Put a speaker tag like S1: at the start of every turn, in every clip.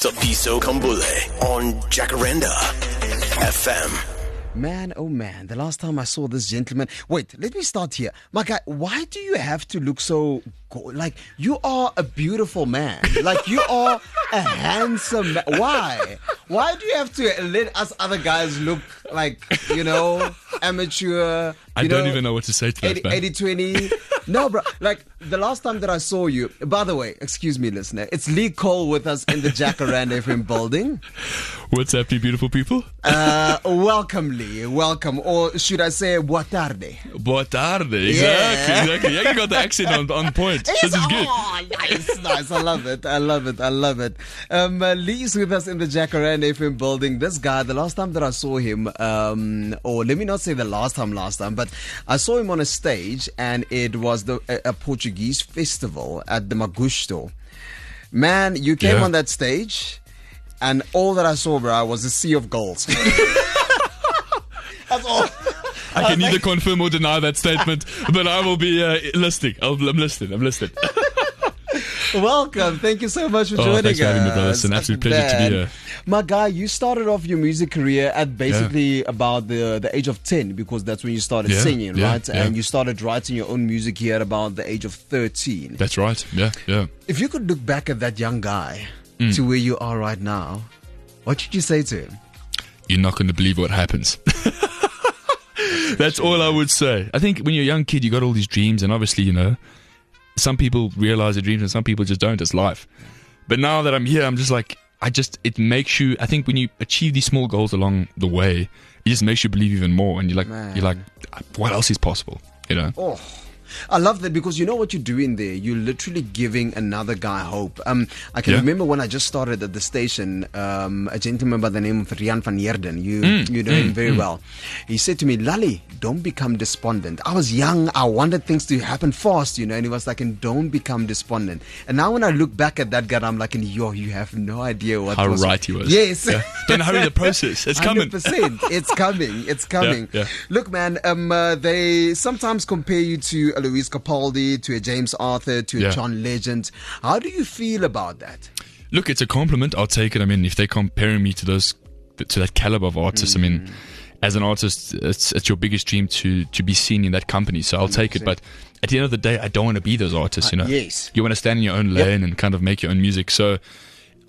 S1: Tapiso Kambule on Jacaranda FM.
S2: Man, oh man, the last time I saw this gentleman. Wait, let me start here. My guy, why do you have to look so like you are a beautiful man? Like you are a handsome man. Why? Why do you have to let us other guys look like, amateur?
S3: I don't even know what to say to that,
S2: 80-20. No, bro. Like the last time that I saw you, by the way, excuse me, listener, it's Lee Cole with us in the Jacaranda FM building.
S3: What's up, you beautiful people?
S2: Welcome, Lee. Welcome. Or should I say, boa tarde?
S3: Boa tarde. Exactly. Yeah, you got the accent on point. This is good.
S2: Oh, nice. I love it. Lee's with us in the Jacaranda FM building. This guy, the last time that I saw him, or let me not say the last time, but I saw him on a stage, and it was a Portuguese festival at the Magusto. Man, you came on that stage, and all that I saw, bro, was a sea of goals. That's all.
S3: I can neither confirm or deny that statement, but I will be listening. I'm listening.
S2: Welcome. Thank you so much for joining
S3: thanks
S2: us.
S3: for having me, brother. It's an absolute pleasure to be here.
S2: My guy, you started off your music career at basically about the age of 10, because that's when you started singing, right?
S3: Yeah.
S2: And you started writing your own music here at about the age of 13.
S3: That's right. Yeah.
S2: If you could look back at that young guy to where you are right now, what should you say to him?
S3: You're not going to believe what happens. That's all I would say. I think when you're a young kid, you got all these dreams, and obviously, some people realize their dreams and some people just don't. It's life. But now that I'm here, I'm just like, it makes you, I think when you achieve these small goals along the way, it just makes you believe even more. And you're like, what else is possible?
S2: Oh, I love that, because you know what you're doing there? You're literally giving another guy hope. I can remember when I just started at the station, a gentleman by the name of Rian van Heerden, you know him very well. He said to me, Lally, don't become despondent. I was young, I wanted things to happen fast, and he was like, and don't become despondent. And now when I look back at that guy, I'm like, you have no idea what
S3: how right he was.
S2: Yes.
S3: Yeah. Don't hurry the process. It's coming.
S2: 100%. It's coming.
S3: Yeah.
S2: Look, man, they sometimes compare you to a Louis Capaldi, to a James Arthur, to a John Legend. How do you feel about that?
S3: Look, it's a compliment. I'll take it. I mean, if they're comparing me to that caliber of artists, I mean, as an artist, it's your biggest dream to be seen in that company. So I'll take it. But at the end of the day, I don't want to be those artists.
S2: Yes.
S3: You want to stand in your own lane and kind of make your own music. So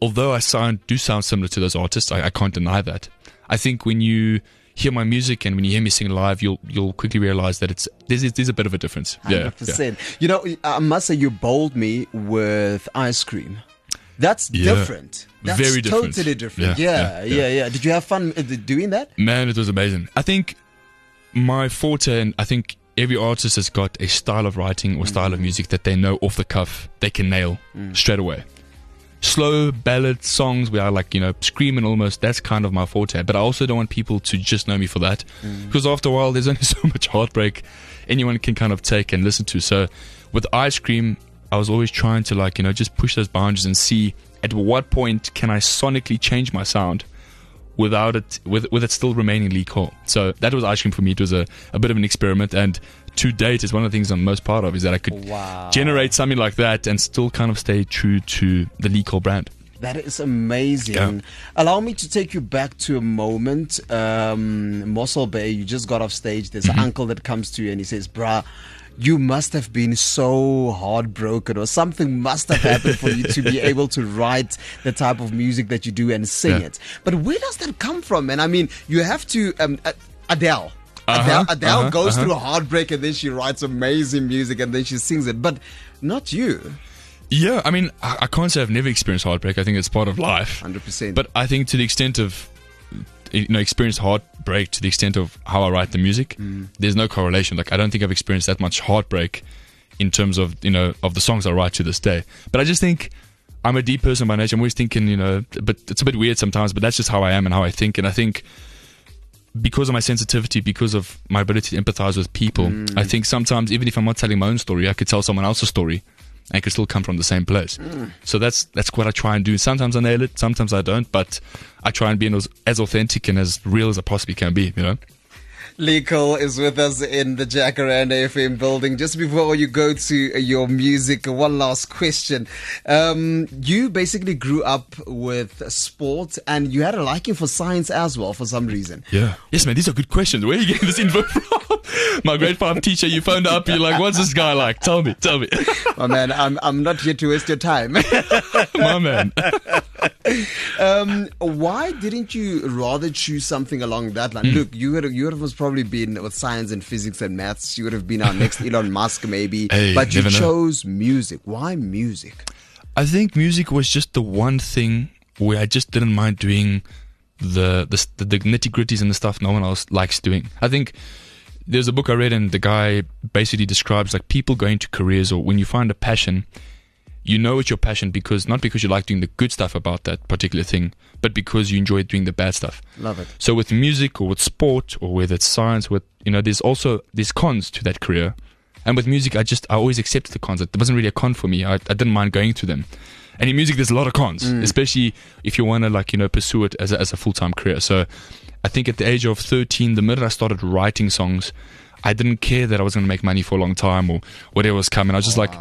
S3: although I do sound similar to those artists, I can't deny that. I think when you hear my music and when you hear me sing live, you'll quickly realize that there's a bit of a difference.
S2: 100%. I must say you bowled me with Ice Cream. That's different. That's
S3: very different.
S2: Totally different. Yeah. Did you have fun doing that?
S3: Man, it was amazing. I think my forte, and I think every artist has got a style of writing or style of music that they know off the cuff they can nail straight away. Slow ballad songs where I screaming almost, that's kind of my forte. But I also don't want people to just know me for that, because after a while there's only so much heartbreak anyone can kind of take and listen to. So with Ice Cream, I was always trying to just push those boundaries and see at what point can I sonically change my sound without it with it still remaining Lee Cole. So that was Ice Cream for me. It was a bit of an experiment, and to date is one of the things I'm most proud of, is that I could generate something like that and still kind of stay true to the Lee Cole brand.
S2: That is amazing.
S3: Yeah.
S2: Allow me to take you back to a moment. Mossel Bay, you just got off stage. There's an uncle that comes to you and he says, bruh, you must have been so heartbroken, or something must have happened for you to be able to write the type of music that you do and sing it. But where does that come from? And I mean, you have to, Adele. Adele goes through a heartbreak, and then she writes amazing music, and then she sings it. But not you.
S3: Yeah, I mean, I can't say I've never experienced heartbreak. I think it's part of life.
S2: 100%.
S3: But I think to the extent of, experienced heartbreak to the extent of how I write the music, there's no correlation. Like, I don't think I've experienced that much heartbreak in terms of, of the songs I write to this day. But I just think I'm a deep person by nature. I'm always thinking, but it's a bit weird sometimes, but that's just how I am and how I think. And I think because of my sensitivity, because of my ability to empathize with people, I think sometimes, even if I'm not telling my own story, I could tell someone else's story and it could still come from the same place. So that's what I try and do. Sometimes I nail it, sometimes I don't, but I try and be as authentic and as real as I possibly can be,
S2: Lee Cole is with us in the Jacaranda FM building. Just before you go to your music, one last question. You basically grew up with sport and you had a liking for science as well for some reason.
S3: Yeah. Yes, man, these are good questions. Where are you getting this info from? My grade 5 teacher, you phoned up, you're like, what's this guy like? Tell me.
S2: Oh man, I'm not here to waste your time.
S3: My man.
S2: Why didn't you rather choose something along that line? Look, you would have most probably been with science and physics and maths. You would have been our next Elon Musk maybe.
S3: Hey,
S2: but you
S3: never know.
S2: chose music. Why music?
S3: I think music was just the one thing where I just didn't mind doing the nitty-gritties and the stuff no one else likes doing. I think there's a book I read and the guy basically describes like people going to careers, or when you find a passion, you know it's your passion because not because you like doing the good stuff about that particular thing, but because you enjoy doing the bad stuff.
S2: Love it.
S3: So with music or with sport or whether it's science, there's cons to that career. And with music, I always accepted the cons. It wasn't really a con for me. I didn't mind going through them. And in music, there's a lot of cons, especially if you want to pursue it as a full-time career. So I think at the age of 13, the minute I started writing songs, I didn't care that I was going to make money for a long time or whatever was coming. I was just like,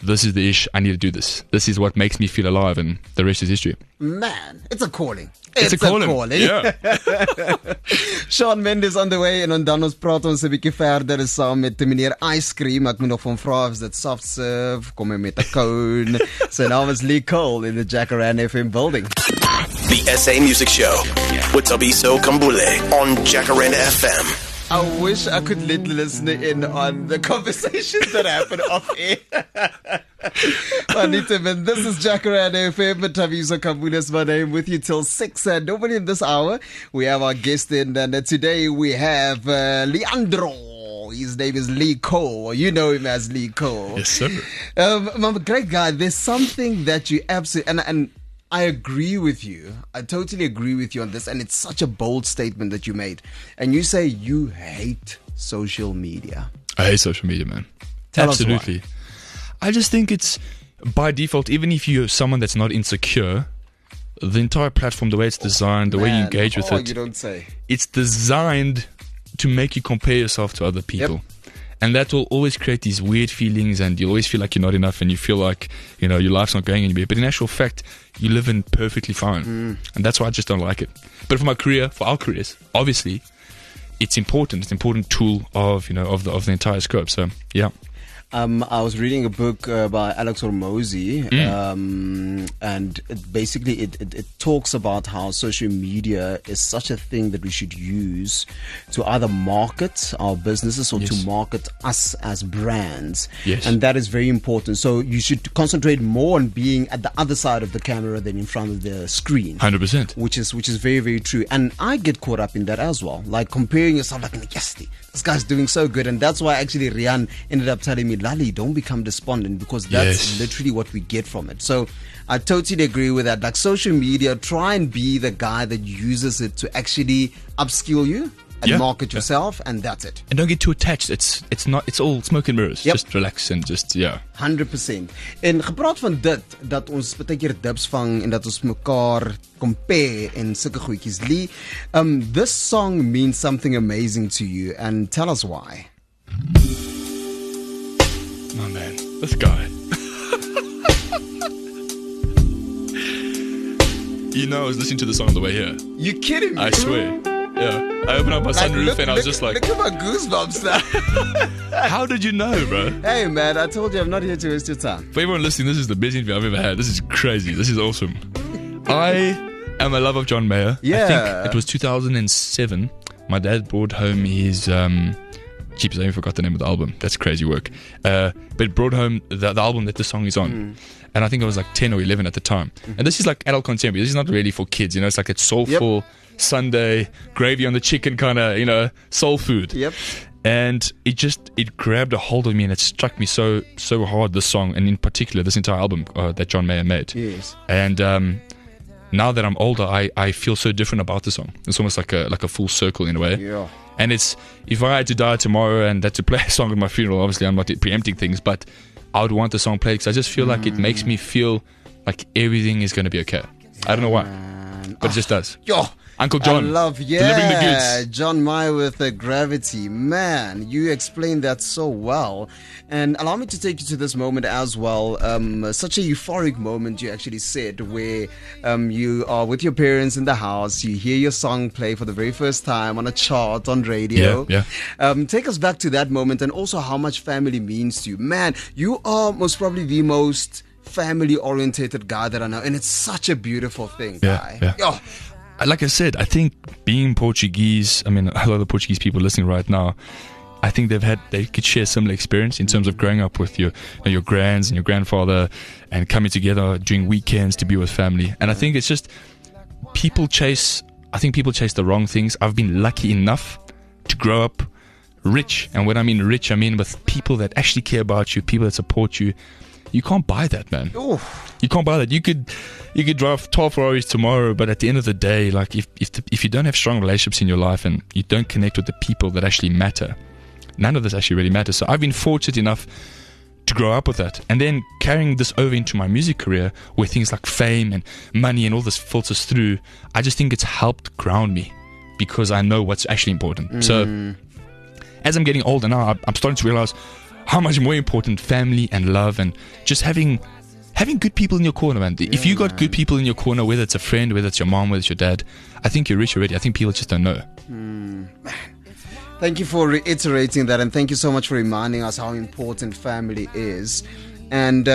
S3: this is the ish. I need to do this. This is what makes me feel alive, and the rest is history.
S2: Man, it's a calling.
S3: It's a calling. Yeah.
S2: Shawn Mendes on the way en dan ons praat ons 'n bietjie verder saam met meneer Ice Cream. Ek moet nog van vra of dit soft serve, kom hy met 'n cone. Sy naam is Lee Cole in the Jacaranda FM building.
S1: The SA Music Show with Tabiso Kambule on Jacaranda FM.
S2: I wish I could let the listener in on the conversations that happen off air. Anita, man, this is Jacaranda FM. Tabiso Kambule is my name, with you till 6. And nobody in this hour. We have our guest in, and today we have Leandro. His name is Lee Cole. You know him as Lee Cole.
S3: Yes, sir.
S2: Great guy. There's something that you absolutely... And I agree with you. I totally agree with you on this. And it's such a bold statement that you made. And you say you hate social media.
S3: I hate social media, man.
S2: Tell
S3: Absolutely.
S2: us why.
S3: I just think it's by default, even if you're someone that's not insecure, the entire platform, the way it's designed, the way you engage with it,
S2: you don't say.
S3: It's designed to make you compare yourself to other people.
S2: Yep.
S3: And that will always create these weird feelings, and you'll always feel like you're not enough, and you feel like, your life's not going anywhere. But in actual fact, you live in perfectly fine. And that's why I just don't like it. But for my career, for our careers, obviously, it's important. It's an important tool of the entire scope. So, yeah.
S2: I was reading a book by Alex Hormozy, and it talks about how social media is such a thing that we should use to either market our businesses or to market us as brands.
S3: Yes.
S2: And that is very important. So you should concentrate more on being at the other side of the camera than in front of the screen.
S3: 100%.
S2: Which is very, very true. And I get caught up in that as well. Like comparing yourself, like, yes, this guy's doing so good. And that's why actually Rian ended up telling me, Lali, don't become despondent, because that's literally what we get from it. So I totally agree with that. Like social media, try and be the guy that uses it to actually upskill you and market yourself, and that's it.
S3: And don't get too attached. It's all smoke and mirrors. Just relax and just
S2: 100%. En gepraat van dit, dat ons baie keer dips vang en dat ons mekaar compare en sulke goedjies. Lee, this song means something amazing to you, and tell us why.
S3: Oh man, this guy. I was listening to the song on the way here.
S2: You kidding me?
S3: I swear. Yeah. I opened up my sunroof and I was just like...
S2: Look at my goosebumps now.
S3: How did you know, bro?
S2: Hey man, I told you I'm not here to waste your time.
S3: For everyone listening, this is the best interview I've ever had. This is crazy. This is awesome. I am a lover of John Mayer.
S2: Yeah.
S3: I think it was 2007. My dad brought home his... Jeepers, I even forgot the name of the album. That's crazy work. But brought home the album that the song is on. And I think I was like 10 or 11 at the time. And this is like adult contemporary. This is not really for kids. It's like that soulful Sunday, gravy on the chicken kind of, soul food.
S2: Yep.
S3: And it grabbed a hold of me, and it struck me so hard, this song, and in particular this entire album that John Mayer made.
S2: Yes.
S3: And now that I'm older, I feel so different about the song. It's almost like a full circle in a way.
S2: Yeah.
S3: And it's, if I had to die tomorrow and had to play a song at my funeral, obviously I'm not preempting things, but I would want the song played because I just feel like it makes me feel like everything is going to be okay. I don't know why, but it just does.
S2: Yo,
S3: Uncle John.
S2: I love,
S3: delivering the goods.
S2: John Meyer with Gravity. Man, you explained that so well. And allow me to take you to this moment as well. Such a euphoric moment, you actually said, where you are with your parents in the house, you hear your song play for the very first time on a chart on radio.
S3: Yeah.
S2: Take us back to that moment, and also how much family means to you. Man, you are most probably the most family-orientated guy that I know, and it's such a beautiful thing, guy.
S3: Yeah.
S2: Oh.
S3: Like I said, I think being Portuguese, I mean, a lot of the Portuguese people listening right now, I think they could share similar experience in terms of growing up with your grands and your grandfather and coming together during weekends to be with family. And I think it's just people chase the wrong things. I've been lucky enough to grow up rich. And when I mean rich, I mean with people that actually care about you, people that support you. You can't buy that, man.
S2: Oof.
S3: You can't buy that. You could drive 12 Ferraris tomorrow, but at the end of the day, like if you don't have strong relationships in your life and you don't connect with the people that actually matter, none of this actually really matters. So I've been fortunate enough to grow up with that, and then carrying this over into my music career, where things like fame and money and all this filters through. I just think it's helped ground me because I know what's actually important. So as I'm getting older now, I'm starting to realize how much more important family and love and just having good people in your corner, man. If you got good people in your corner, whether it's a friend, whether it's your mom, whether it's your dad, I think you're rich already. I think people just don't know.
S2: Thank you for reiterating that, and thank you so much for reminding us how important family is. And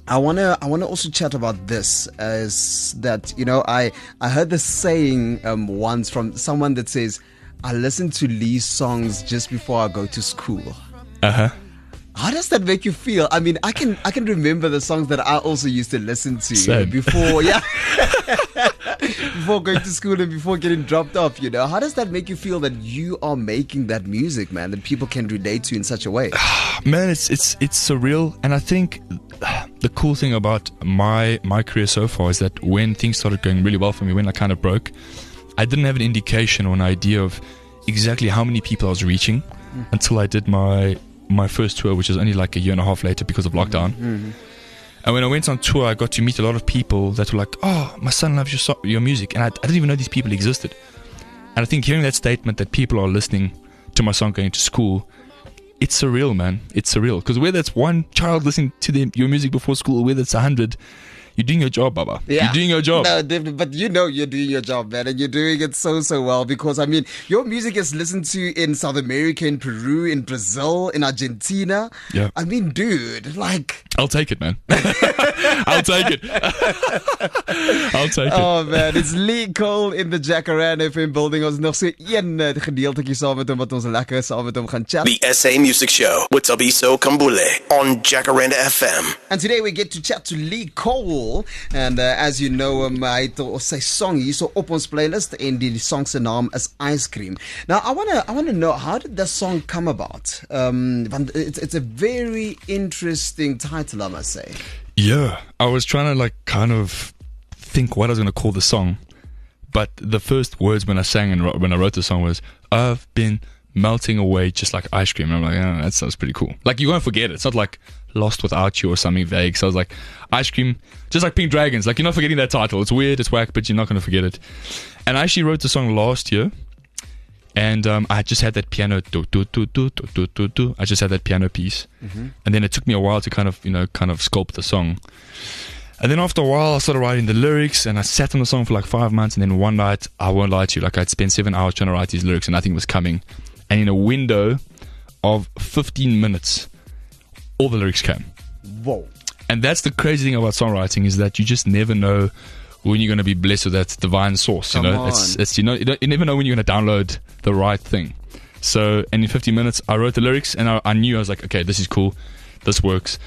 S2: I wanna also chat about this, as that, you know, I heard this saying once from someone that says, I listen to Lee's songs just before I go to school. How does that make you feel? I mean, I can remember the songs that I also used to listen to before, before going to school and before getting dropped off. You know, how does that make you feel that you are making that music, man, that people can relate to in such a way?
S3: Man, it's surreal, and I think the cool thing about my career so far is that when things started going really well for me, when I kind of broke, I didn't have an indication or an idea of exactly how many people I was reaching until I did my first tour, which is only like a year and a half later because of lockdown. And when I went on tour, I got to meet a lot of people that were like, oh, my son loves your music. And I didn't even know these people existed. And I think hearing that statement that people are listening to my song going to school, it's surreal, man. It's surreal. Because whether it's one child listening to your music before school, or whether it's 100, you're doing your job, Baba.
S2: Yeah.
S3: You're doing your job.
S2: No, definitely. But you know you're doing your job, man. And you're doing it so well. Because, I mean, your music is listened to in South America, in Peru, in Brazil, in Argentina.
S3: Yeah.
S2: I mean, dude, like...
S3: I'll take it, man. I'll take it. I'll take it.
S2: Oh, man. It's Lee Cole in the Jacaranda FM building. Ons nog so een gedeeltjie saam met hom wat ons lekker saam met hom gaan chat.
S1: The SA Music Show with Tabiso Kambule on Jacaranda FM.
S2: And today we get to chat to Lee Cole. And as you know, hy het sy song hier so op ons playlist, en die song se naam is Ice Cream. Now I wanna know, how did that song come about? Want it's a very interesting title, I must say.
S3: Yeah, I was trying to kind of think what I was going to call the song, but the first words when I sang and when I wrote the song was, I've been melting away just like ice cream. And I'm like, oh, that sounds pretty cool. Like, you won't forget it. It's not like Lost Without You or something vague. So I was like, ice cream, just like Pink Dragons. Like, you're not forgetting that title. It's weird, it's whack, but you're not going to forget it. And I actually wrote the song last year. And I just had that piano, I just had that piano piece. And then it took me a while to kind of sculpt the song. And then after a while, I started writing the lyrics, and I sat on the song for like 5 months. And then one night, I won't lie to you, I'd spent 7 hours trying to write these lyrics, and nothing was coming. And in a window of 15 minutes, all the lyrics came.
S2: Whoa.
S3: And that's the crazy thing about songwriting, is that you just never know when you're going to be blessed with that divine source. You know, it's you never know when you're going to download the right thing. So, and in 15 minutes, I wrote the lyrics, and I knew, I was like, okay, this is cool, this works.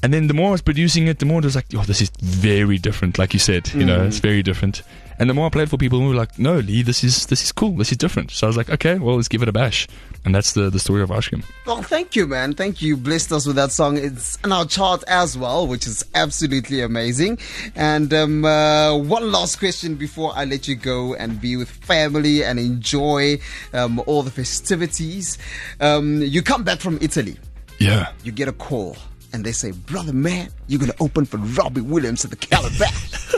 S3: And then the more I was producing it, the more it was like, oh, this is very different, like you said, you know, it's very different. And the more I played for people who were like, no, Lee, this is cool, this is different. So I was like, okay, well, let's give it a bash. And that's the story of Ice Cream.
S2: Well, thank you, man. Thank you. Blessed us with that song. It's on our chart as well, which is absolutely amazing. And one last question before I let you go and be with family and enjoy all the festivities. You come back from Italy.
S3: Yeah.
S2: You get a call, and they say, brother, man, you're going to open for Robbie Williams at the Calabash.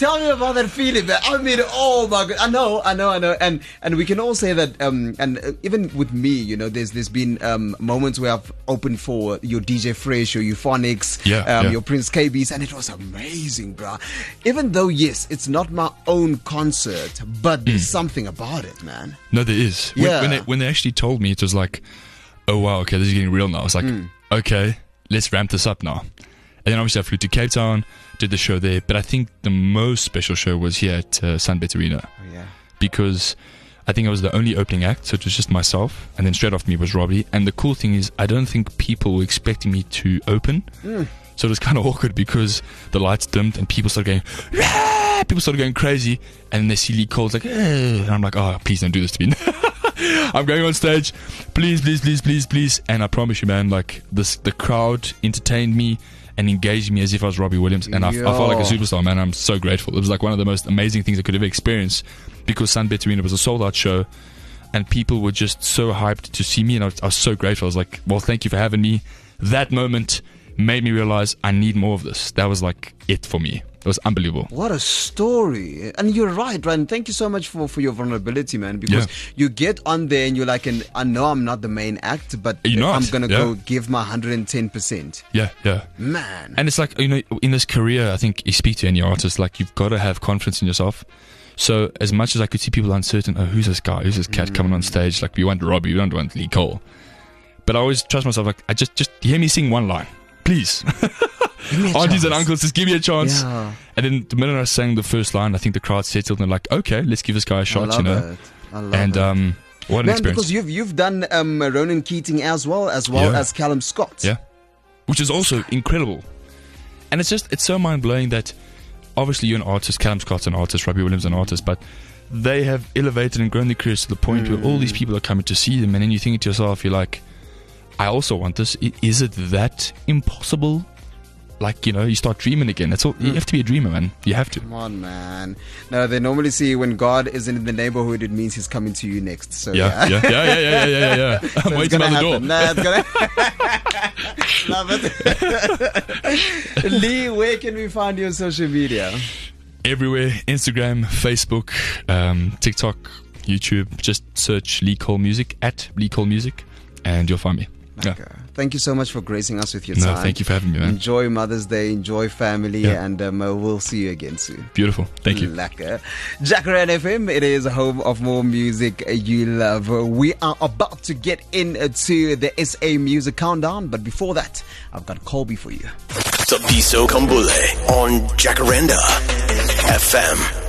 S2: Tell me about that feeling, man. I mean, oh my God. I know. And we can all say that, even with me, you know, there's been moments where I've opened for your DJ Fresh, your Euphonics, your Prince KBs, and it was amazing, bro. Even though, yes, it's not my own concert, but there's something about it, man.
S3: No, there is.
S2: Yeah.
S3: When they actually told me, it was like, oh wow, okay, this is getting real now. I was like, okay, let's ramp this up now. And then obviously I flew to Cape Town, did the show there. But I think the most special show was here at Sunbet Arena.
S2: Oh, yeah.
S3: Because I think I was the only opening act, so it was just myself. And then straight after me was Robbie. And the cool thing is, I don't think people were expecting me to open. So it was kind of awkward because the lights dimmed and people started going, yeah! People started going crazy. And then they see Lee Cole's like, and I'm like, oh, please don't do this to me. I'm going on stage. Please. And I promise you, man, like the crowd entertained me and engaged me as if I was Robbie Williams, and I felt like a superstar, man. I'm so grateful. It was like one of the most amazing things I could ever experience, because Sunbet Arena was a sold-out show, and people were just so hyped to see me, and I was so grateful. I was like, well, thank you for having me. That moment made me realize I need more of this. That was like it for me. It was unbelievable.
S2: What a story. And you're right, Ryan. Thank you so much for your vulnerability, man. Because you get on there and you're like, I know I'm not the main act, but I'm going to go give my 110%.
S3: Yeah.
S2: Man.
S3: And it's like, you know, in this career, I think you speak to any artist, like you've got to have confidence in yourself. So as much as I could see people uncertain, oh, who's this guy? Who's this cat coming on stage? Like, we want Robbie, we don't want Lee Cole. But I always trust myself, like, I just hear me sing one line, please. Aunties and uncles, just give me a chance.
S2: Yeah.
S3: And then the minute I sang the first line, I think the crowd settled and like, okay, let's give this guy a shot,
S2: I love it.
S3: What an experience.
S2: Because you've done Ronan Keating as well as Calum Scott.
S3: Yeah. Which is also incredible. And it's so mind-blowing that obviously you're an artist, Calum Scott's an artist, Robbie Williams an artist, but they have elevated and grown their careers to the point where all these people are coming to see them, and then you think to yourself, you're like, I also want this. Is it that impossible? Like, you know, you start dreaming again. That's all. You have to be a dreamer, man. You have to.
S2: Come on, man. No, they normally say when God isn't in the neighborhood, it means He's coming to you next. So
S3: yeah. I'm waiting by the door.
S2: It's gonna love it. Lee, where can we find you on social media?
S3: Everywhere. Instagram, Facebook, TikTok, YouTube. Just search Lee Cole Music, at Lee Cole Music, and you'll find me.
S2: Okay. Yeah. Thank you so much for gracing us with your time.
S3: No, thank you for having me, man.
S2: Enjoy Mother's Day, enjoy family, and we'll see you again soon.
S3: Beautiful. Thank you.
S2: Lekker. Jacaranda FM, it is home of more music you love. We are about to get into the SA Music Countdown, but before that, I've got Colby for you.
S1: Tabiso Kambule on Jacaranda FM.